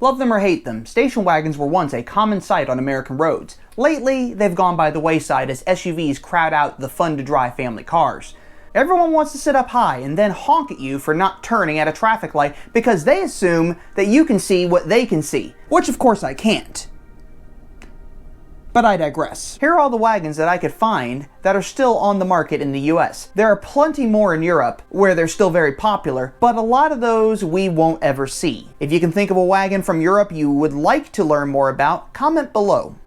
Love them or hate them, station wagons were once a common sight on American roads. Lately, they've gone by the wayside as SUVs crowd out the fun-to-drive family cars. Everyone wants to sit up high and then honk at you for not turning at a traffic light because they assume that you can see what they can see, which of course I can't. But I digress. Here are all the wagons that I could find that are still on the market in the US. There are plenty more in Europe where they're still very popular, but a lot of those we won't ever see. If you can think of a wagon from Europe you would like to learn more about, comment below.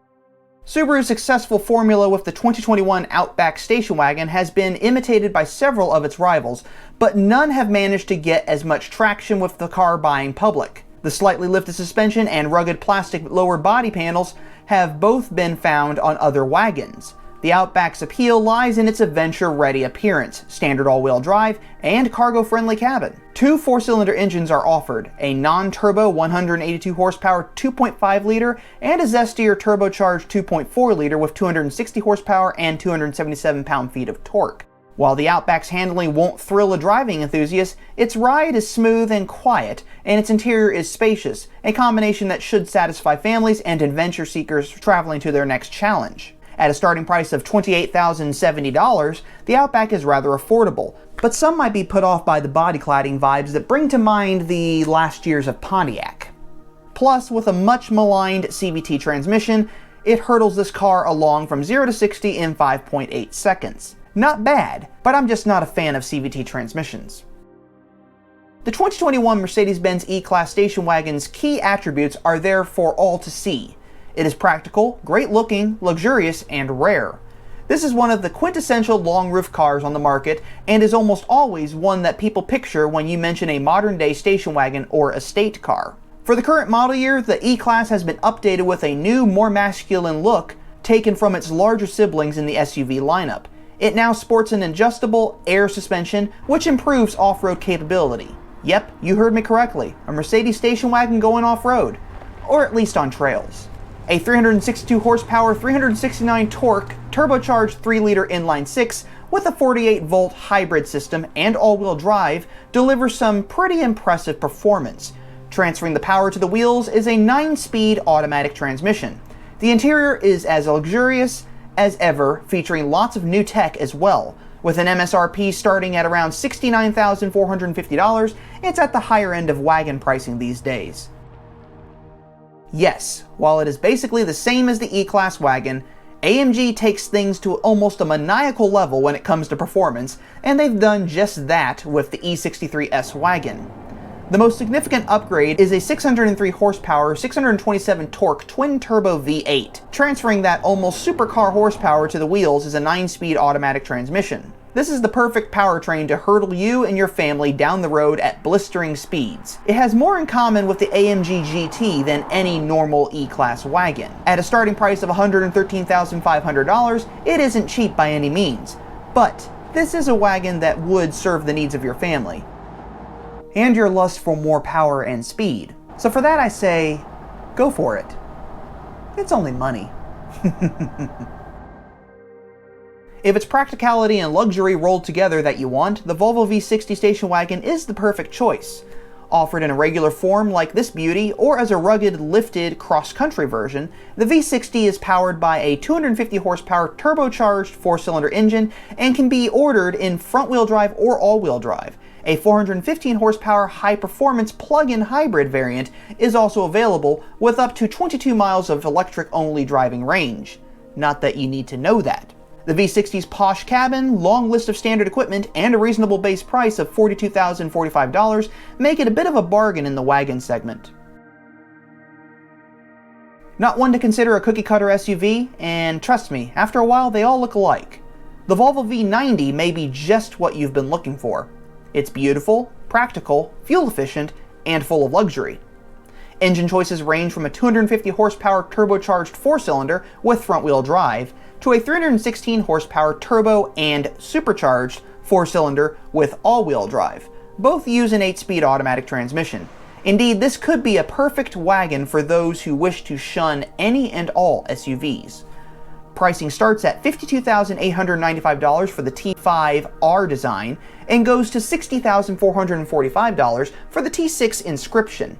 Subaru's successful formula with the 2021 Outback station wagon has been imitated by several of its rivals, but none have managed to get as much traction with the car buying public. The slightly lifted suspension and rugged plastic lower body panels have both been found on other wagons. The Outback's appeal lies in its adventure-ready appearance, standard all-wheel drive, and cargo-friendly cabin. Two 4-cylinder engines are offered, a non-turbo 182 horsepower 2.5-liter and a zestier turbocharged 2.4-liter with 260 horsepower and 277 pound-feet of torque. While the Outback's handling won't thrill a driving enthusiast, its ride is smooth and quiet, and its interior is spacious, a combination that should satisfy families and adventure seekers traveling to their next challenge. At a starting price of $28,070, the Outback is rather affordable, but some might be put off by the body cladding vibes that bring to mind the last years of Pontiac. Plus, with a much maligned CVT transmission, it hurdles this car along from 0 to 60 in 5.8 seconds. Not bad, but I'm just not a fan of CVT transmissions. The 2021 Mercedes-Benz E-Class station wagon's key attributes are there for all to see. It is practical, great looking, luxurious, and rare. This is one of the quintessential long roof cars on the market and is almost always one that people picture when you mention a modern day station wagon or estate car. For the current model year, the E-Class has been updated with a new, more masculine look taken from its larger siblings in the SUV lineup. It now sports an adjustable air suspension, which improves off-road capability. Yep, you heard me correctly, a Mercedes station wagon going off-road, or at least on trails. A 362 horsepower, 369 torque, turbocharged 3-liter inline-6 with a 48-volt hybrid system and all-wheel drive delivers some pretty impressive performance. Transferring the power to the wheels is a 9-speed automatic transmission. The interior is as luxurious as ever, featuring lots of new tech as well. With an MSRP starting at around $69,450, it's at the higher end of wagon pricing these days. Yes, while it is basically the same as the E-Class wagon, AMG takes things to almost a maniacal level when it comes to performance, and they've done just that with the E63S wagon. The most significant upgrade is a 603 horsepower, 627 torque twin-turbo V8. Transferring that almost supercar horsepower to the wheels is a 9-speed automatic transmission. This is the perfect powertrain to hurdle you and your family down the road at blistering speeds. It has more in common with the AMG GT than any normal E-Class wagon. At a starting price of $113,500, it isn't cheap by any means, but this is a wagon that would serve the needs of your family and your lust for more power and speed. So for that I say, go for it. It's only money. If it's practicality and luxury rolled together that you want, the Volvo V60 station wagon is the perfect choice. Offered in a regular form like this beauty, or as a rugged, lifted, cross-country version, the V60 is powered by a 250 horsepower turbocharged 4-cylinder engine and can be ordered in front-wheel drive or all-wheel drive. A 415 horsepower high-performance plug-in hybrid variant is also available with up to 22 miles of electric-only driving range. Not that you need to know that. The V60's posh cabin, long list of standard equipment, and a reasonable base price of $42,045 make it a bit of a bargain in the wagon segment. Not one to consider a cookie-cutter SUV, and trust me, after a while they all look alike. The Volvo V90 may be just what you've been looking for. It's beautiful, practical, fuel-efficient, and full of luxury. Engine choices range from a 250 horsepower turbocharged 4-cylinder with front-wheel drive to a 316 horsepower turbo and supercharged 4-cylinder with all-wheel drive. Both use an 8-speed automatic transmission. Indeed, this could be a perfect wagon for those who wish to shun any and all SUVs. Pricing starts at $52,895 for the T5R design and goes to $60,445 for the T6 Inscription.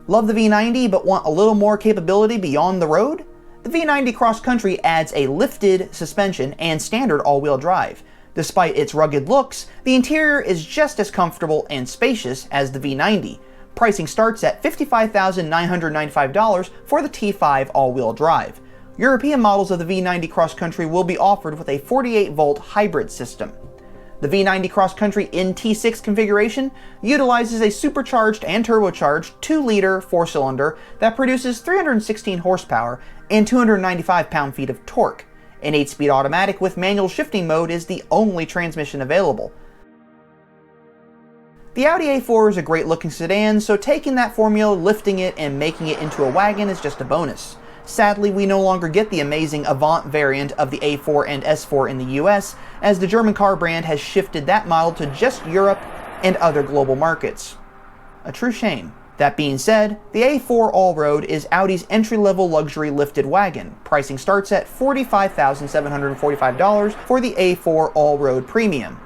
Love the V90 but want a little more capability beyond the road? The V90 Cross Country adds a lifted suspension and standard all-wheel drive. Despite its rugged looks, the interior is just as comfortable and spacious as the V90. Pricing starts at $55,995 for the T5 all-wheel drive. European models of the V90 Cross Country will be offered with a 48-volt hybrid system. The V90 Cross Country in T6 configuration utilizes a supercharged and turbocharged 2-liter 4-cylinder that produces 316 horsepower and 295 pound-feet of torque. An 8-speed automatic with manual shifting mode is the only transmission available. The Audi A4 is a great-looking sedan, so taking that formula, lifting it, and making it into a wagon is just a bonus. Sadly, we no longer get the amazing Avant variant of the A4 and S4 in the US, as the German car brand has shifted that model to just Europe and other global markets. A true shame. That being said, the A4 Allroad is Audi's entry-level luxury lifted wagon. Pricing starts at $45,745 for the A4 Allroad Premium.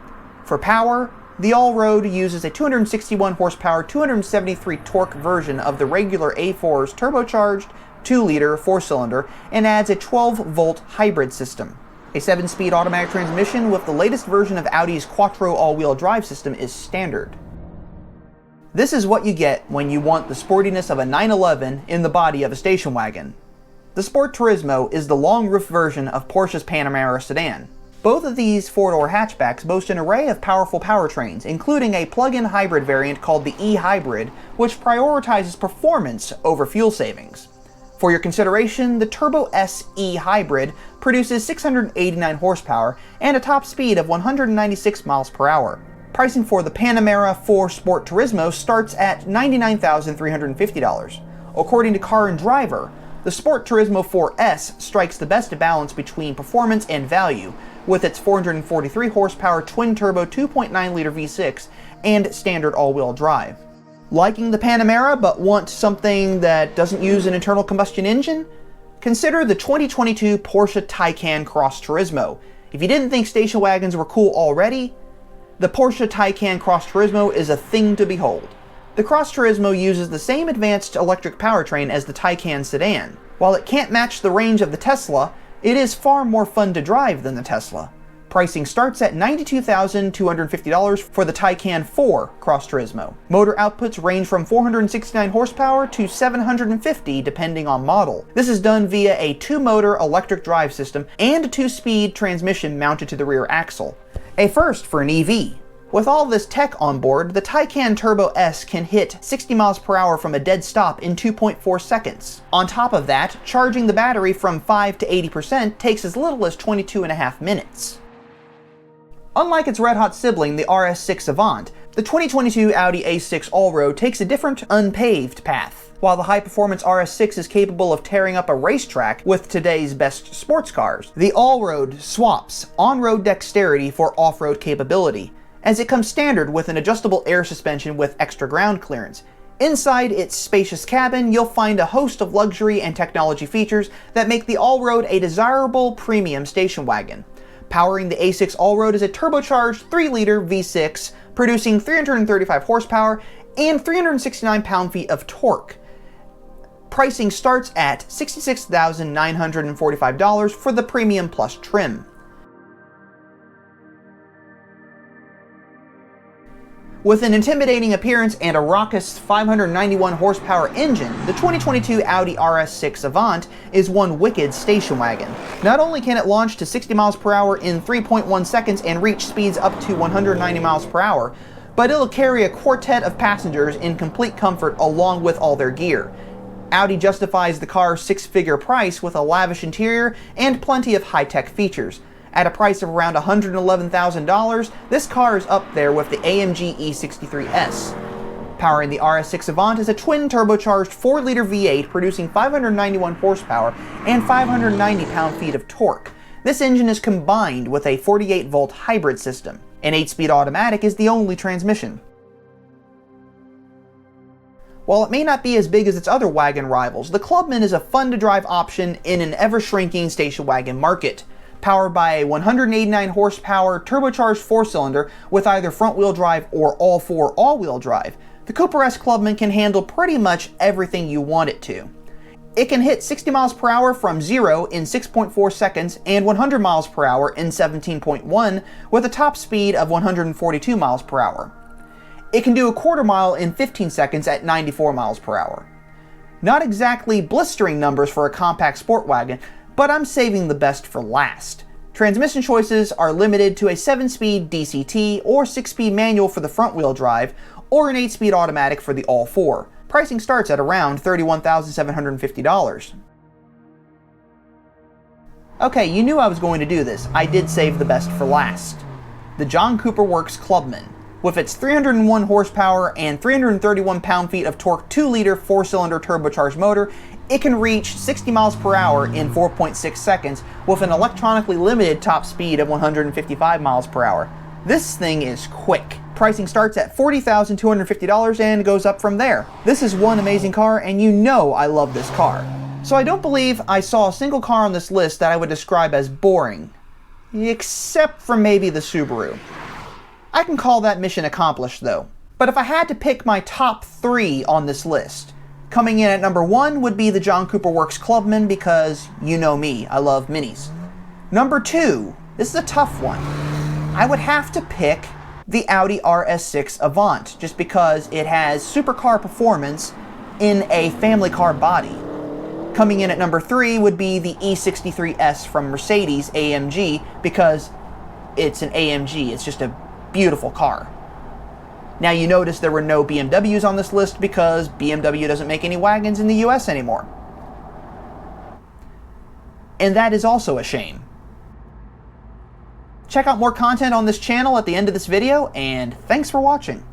For power, the Allroad uses a 261 horsepower, 273 torque version of the regular A4's turbocharged 2-liter 4-cylinder and adds a 12-volt hybrid system. A 7-speed automatic transmission with the latest version of Audi's Quattro all-wheel drive system is standard. This is what you get when you want the sportiness of a 911 in the body of a station wagon. The Sport Turismo is the long-roof version of Porsche's Panamera sedan. Both of these four-door hatchbacks boast an array of powerful powertrains, including a plug-in hybrid variant called the e-hybrid, which prioritizes performance over fuel savings. For your consideration, the Turbo S e-hybrid produces 689 horsepower and a top speed of 196 miles per hour. Pricing for the Panamera 4 Sport Turismo starts at $99,350. According to Car and Driver, the Sport Turismo 4S strikes the best balance between performance and value, with its 443 horsepower twin-turbo 2.9-liter V6 and standard all-wheel drive. Liking the Panamera but want something that doesn't use an internal combustion engine? Consider the 2022 Porsche Taycan Cross Turismo. If you didn't think station wagons were cool already, the Porsche Taycan Cross Turismo is a thing to behold. The Cross Turismo uses the same advanced electric powertrain as the Taycan sedan. While it can't match the range of the Tesla, it is far more fun to drive than the Tesla. Pricing starts at $92,250 for the Taycan 4 Cross Turismo. Motor outputs range from 469 horsepower to 750 depending on model. This is done via a 2-motor electric drive system and a 2-speed transmission mounted to the rear axle. A first for an EV. With all this tech on board, the Taycan Turbo S can hit 60 miles per hour from a dead stop in 2.4 seconds. On top of that, charging the battery from 5 to 80% takes as little as 22.5 minutes. Unlike its red-hot sibling, the RS6 Avant, the 2022 Audi A6 Allroad takes a different, unpaved path. While the high-performance RS6 is capable of tearing up a racetrack with today's best sports cars, the Allroad swaps on-road dexterity for off-road capability, as it comes standard with an adjustable air suspension with extra ground clearance. Inside its spacious cabin, you'll find a host of luxury and technology features that make the Allroad a desirable premium station wagon. Powering the A6 Allroad is a turbocharged 3-liter V6, producing 335 horsepower and 369 pound-feet of torque. Pricing starts at $66,945 for the Premium Plus trim. With an intimidating appearance and a raucous 591 horsepower engine, the 2022 Audi RS6 Avant is one wicked station wagon. Not only can it launch to 60 miles per hour in 3.1 seconds and reach speeds up to 190 miles per hour, but it'll carry a quartet of passengers in complete comfort along with all their gear. Audi justifies the car's 6-figure price with a lavish interior and plenty of high-tech features. At a price of around $111,000, this car is up there with the AMG E63S. Powering the RS6 Avant is a twin turbocharged 4-liter V8 producing 591 horsepower and 590 pound-feet of torque. This engine is combined with a 48-volt hybrid system. An 8-speed automatic is the only transmission. While it may not be as big as its other wagon rivals, the Clubman is a fun-to-drive option in an ever-shrinking station wagon market. Powered by a 189 horsepower turbocharged 4-cylinder with either front-wheel drive or all-4 all-wheel drive, The Cooper S Clubman can handle pretty much everything you want it to. It can hit 60 miles per hour from 0 in 6.4 seconds and 100 miles per hour in 17.1 with a top speed of 142 miles per hour. It can do a quarter mile in 15 seconds at 94 miles per hour. Not exactly blistering numbers for a compact sport wagon, but I'm saving the best for last. Transmission choices are limited to a 7-speed DCT or 6-speed manual for the front-wheel drive, or an 8-speed automatic for the all-4. Pricing starts at around $31,750. Okay, you knew I was going to do this. I did save the best for last. The John Cooper Works Clubman. With its 301 horsepower and 331 pound-feet of torque 2-liter 4-cylinder turbocharged motor, it can reach 60 miles per hour in 4.6 seconds with an electronically limited top speed of 155 miles per hour. This thing is quick. Pricing starts at $40,250 and goes up from there. This is one amazing car, and you know I love this car. So I don't believe I saw a single car on this list that I would describe as boring, except for maybe the Subaru. I can call that mission accomplished though. But if I had to pick my top 3 on this list, coming in at number 1 would be the John Cooper Works Clubman because you know me, I love minis. Number 2, this is a tough one. I would have to pick the Audi RS6 Avant just because it has supercar performance in a family car body. Coming in at number 3 would be the E63S from Mercedes AMG because it's an AMG, it's just a beautiful car. Now you notice there were no BMWs on this list because BMW doesn't make any wagons in the US anymore. And that is also a shame. Check out more content on this channel at the end of this video, and thanks for watching.